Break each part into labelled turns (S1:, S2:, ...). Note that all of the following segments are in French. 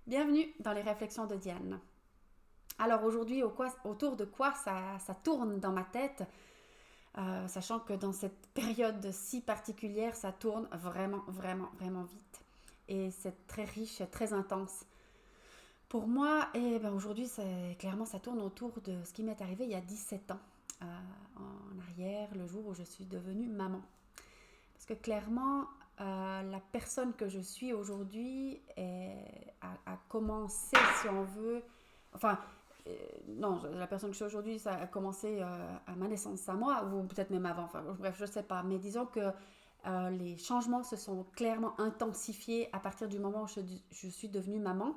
S1: Bienvenue dans les réflexions de Diane. Alors aujourd'hui, autour de quoi ça tourne dans ma tête, sachant que dans cette période si particulière, ça tourne vraiment, vraiment, vraiment vite. Et c'est très riche, très intense. Pour moi, aujourd'hui, clairement, ça tourne autour de ce qui m'est arrivé il y a 17 ans, en arrière, le jour où je suis devenue maman. Parce que clairement, la personne que je suis aujourd'hui a commencé, si on veut, enfin, non, la personne que je suis aujourd'hui, ça a commencé à ma naissance à moi, ou peut-être même avant, enfin bref, je ne sais pas. Mais disons que les changements se sont clairement intensifiés à partir du moment où je suis devenue maman.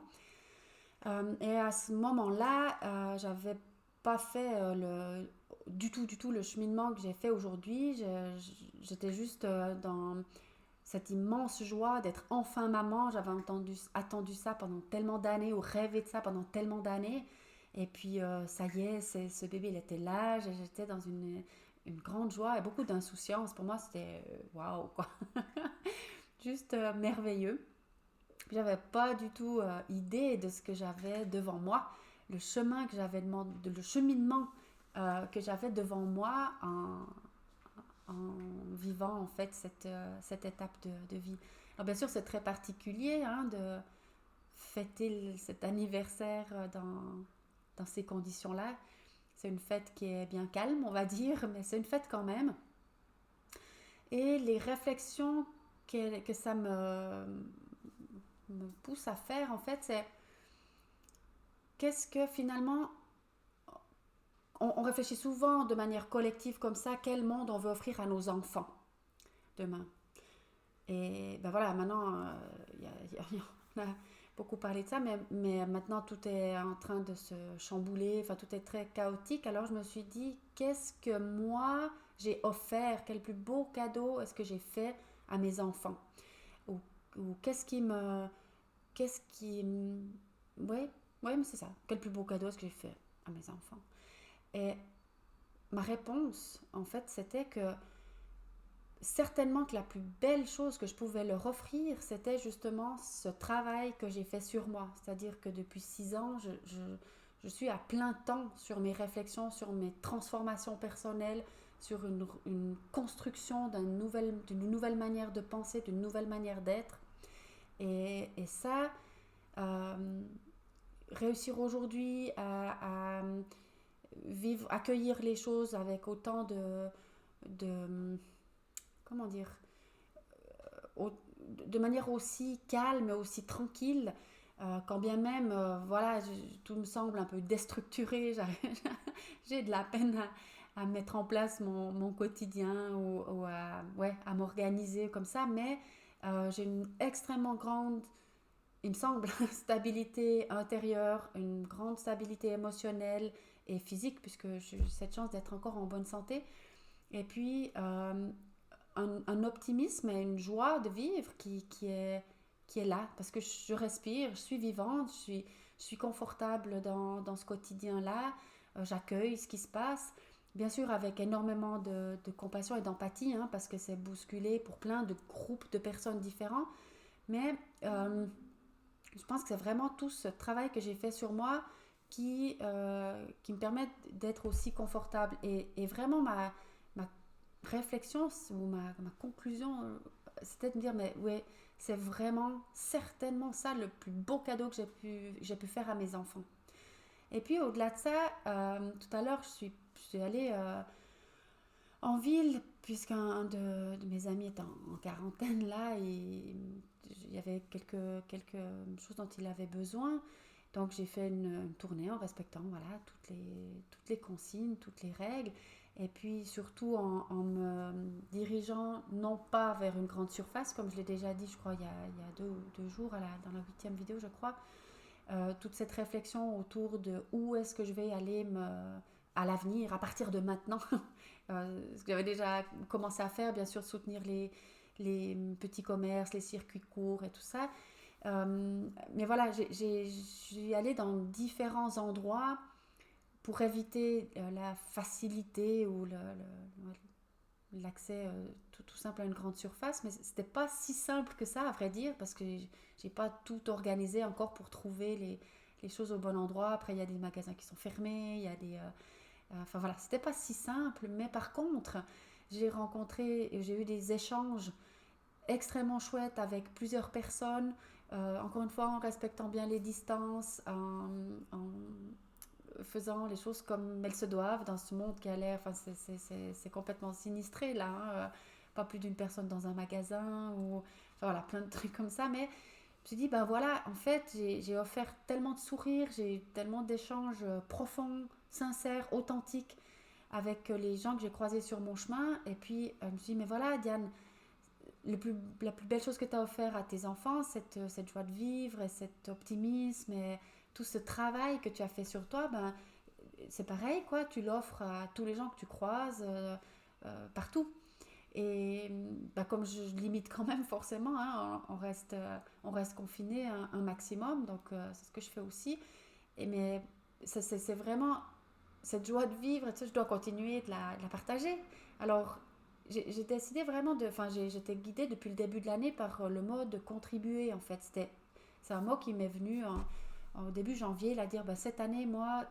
S1: Et à ce moment-là, j'avais pas fait du tout le cheminement que j'ai fait aujourd'hui. J'étais juste dans cette immense joie d'être enfin maman. J'avais attendu ça pendant tellement d'années ou rêvé de ça pendant tellement d'années. Et puis, ça y est, ce bébé, il était là. J'étais dans une grande joie et beaucoup d'insouciance. Pour moi, c'était waouh, quoi. Juste merveilleux. J'avais pas du tout idée de ce que j'avais devant moi, le chemin que j'avais demandé, le cheminement que j'avais devant moi en vivant en fait cette étape de vie. Alors bien sûr, c'est très particulier de fêter cet anniversaire dans ces conditions-là. C'est une fête qui est bien calme, on va dire, mais c'est une fête quand même. Et les réflexions que ça me pousse à faire, en fait, c'est qu'est-ce que finalement, on réfléchit souvent de manière collective comme ça, quel monde on veut offrir à nos enfants demain. Et ben voilà, maintenant, on a beaucoup parlé de ça, mais maintenant tout est en train de se chambouler, enfin tout est très chaotique. Alors je me suis dit, qu'est-ce que moi j'ai offert, quel plus beau cadeau est-ce que j'ai fait à mes enfants, ou, ou qu'est-ce qui, ouais, ouais, mais c'est ça, quel plus beau cadeau est-ce que j'ai fait à mes enfants. Et ma réponse, en fait, c'était que certainement que la plus belle chose que je pouvais leur offrir, c'était justement ce travail que j'ai fait sur moi. C'est-à-dire que depuis 6 ans, je suis à plein temps sur mes réflexions, sur mes transformations personnelles, sur une construction d'une nouvelle manière de penser, d'une nouvelle manière d'être. Et ça, euh, réussir aujourd'hui à vivre, accueillir les choses avec autant de comment dire, de manière aussi calme, aussi tranquille, quand bien même, voilà, tout me semble un peu déstructuré, j'ai de la peine à mettre en place mon quotidien ou ouais, à m'organiser comme ça, mais j'ai une extrêmement grande, il me semble, stabilité intérieure, une grande stabilité émotionnelle et physique, puisque j'ai cette chance d'être encore en bonne santé. Et puis, un optimisme et une joie de vivre qui est là, parce que je respire, je suis vivante, je suis confortable dans ce quotidien-là, j'accueille ce qui se passe, bien sûr avec énormément de compassion et d'empathie, parce que c'est bousculé pour plein de groupes de personnes différents, mais je pense que c'est vraiment tout ce travail que j'ai fait sur moi qui me permet d'être aussi confortable. Et vraiment, ma réflexion ou ma conclusion, c'était de me dire, mais ouais, c'est vraiment certainement ça le plus beau cadeau que j'ai pu faire à mes enfants. Et puis au-delà de ça, tout à l'heure, je suis allée en ville, puisqu'un de mes amis est en quarantaine là, et il y avait quelques choses dont il avait besoin. Donc j'ai fait une tournée en respectant voilà, toutes les consignes, toutes les règles. Et puis surtout en me dirigeant non pas vers une grande surface, comme je l'ai déjà dit, je crois, il y a deux jours, dans la 8e vidéo, je crois. Toute cette réflexion autour de où est-ce que je vais aller à l'avenir, à partir de maintenant. Ce que j'avais déjà commencé à faire, bien sûr, soutenir les petits commerces, les circuits courts et tout ça. Mais voilà, je suis allée dans différents endroits pour éviter la facilité ou l'accès tout simple à une grande surface, mais c'était pas si simple que ça, à vrai dire, parce que j'ai pas tout organisé encore pour trouver les choses au bon endroit. Après, il y a des magasins qui sont fermés, il y a enfin voilà, c'était pas si simple, mais par contre, j'ai eu des échanges extrêmement chouettes avec plusieurs personnes, encore une fois en respectant bien les distances, en faisant les choses comme elles se doivent dans ce monde qui a l'air, enfin c'est complètement sinistré là, hein. Pas plus d'une personne dans un magasin, ou enfin voilà, plein de trucs comme ça, mais je me suis dit, ben voilà, en fait, j'ai offert tellement de sourires, j'ai eu tellement d'échanges profonds, sincères, authentiques avec les gens que j'ai croisés sur mon chemin. Et puis, je me suis dit, mais voilà, Diane, la plus belle chose que tu as offert à tes enfants, cette joie de vivre et cet optimisme et tout ce travail que tu as fait sur toi, ben, c'est pareil, quoi, tu l'offres à tous les gens que tu croises partout. Et bah, comme je limite quand même forcément, hein, on reste confiné un maximum, donc c'est ce que je fais aussi. Mais c'est vraiment cette joie de vivre, et tu sais, je dois continuer de la partager. Alors j'ai décidé vraiment enfin j'étais guidée depuis le début de l'année par le mot de contribuer en fait. C'est un mot qui m'est venu au début janvier, là, dire bah, cette année, moi,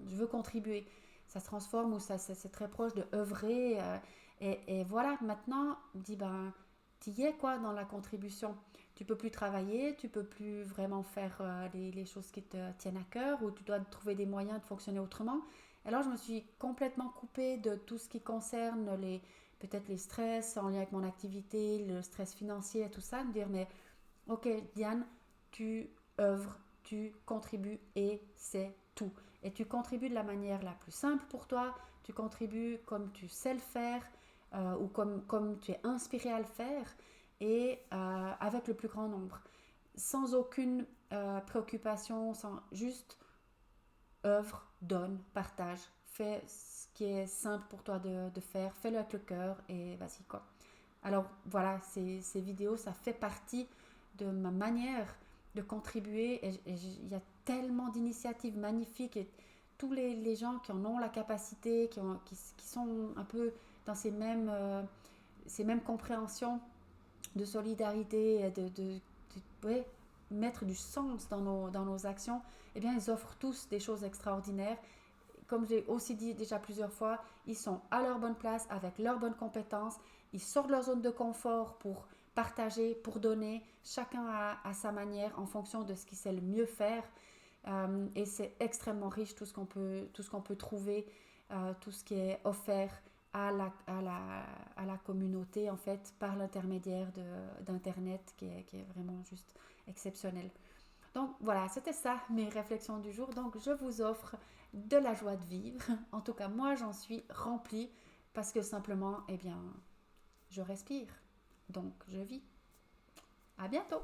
S1: je veux contribuer. Ça se transforme ou c'est très proche de œuvrer. Et voilà, maintenant, on dit, ben, tu y es quoi dans la contribution. Tu peux plus travailler, tu peux plus vraiment faire les choses qui te tiennent à cœur, ou tu dois trouver des moyens de fonctionner autrement. Alors, je me suis complètement coupée de tout ce qui concerne peut-être les stress en lien avec mon activité, le stress financier et tout ça, de dire, mais ok, Diane, tu œuvres, tu contribues et c'est tout. Et tu contribues de la manière la plus simple pour toi, tu contribues comme tu sais le faire, ou comme tu es inspiré à le faire, et avec le plus grand nombre. Sans aucune préoccupation, sans juste œuvre, donne, partage, fais ce qui est simple pour toi de faire, fais-le avec le cœur et vas-y quoi. Alors voilà, ces vidéos, ça fait partie de ma manière de contribuer, et il y a tellement d'initiatives magnifiques, et tous les gens qui en ont la capacité, qui sont un peu dans ces mêmes compréhensions de solidarité, ouais, mettre du sens dans nos actions, eh bien ils offrent tous des choses extraordinaires. Comme j'ai aussi dit déjà plusieurs fois, ils sont à leur bonne place, avec leurs bonnes compétences, ils sortent de leur zone de confort pour partager, pour donner, chacun à sa manière, en fonction de ce qu'il sait le mieux faire. Et c'est extrêmement riche tout ce qu'on peut trouver, tout ce qui est offert à la communauté, en fait, par l'intermédiaire d'Internet, qui est vraiment juste exceptionnel. Donc voilà, c'était ça mes réflexions du jour. Donc je vous offre de la joie de vivre. En tout cas, moi j'en suis remplie, parce que simplement, eh bien, je respire. Donc je vis. À bientôt!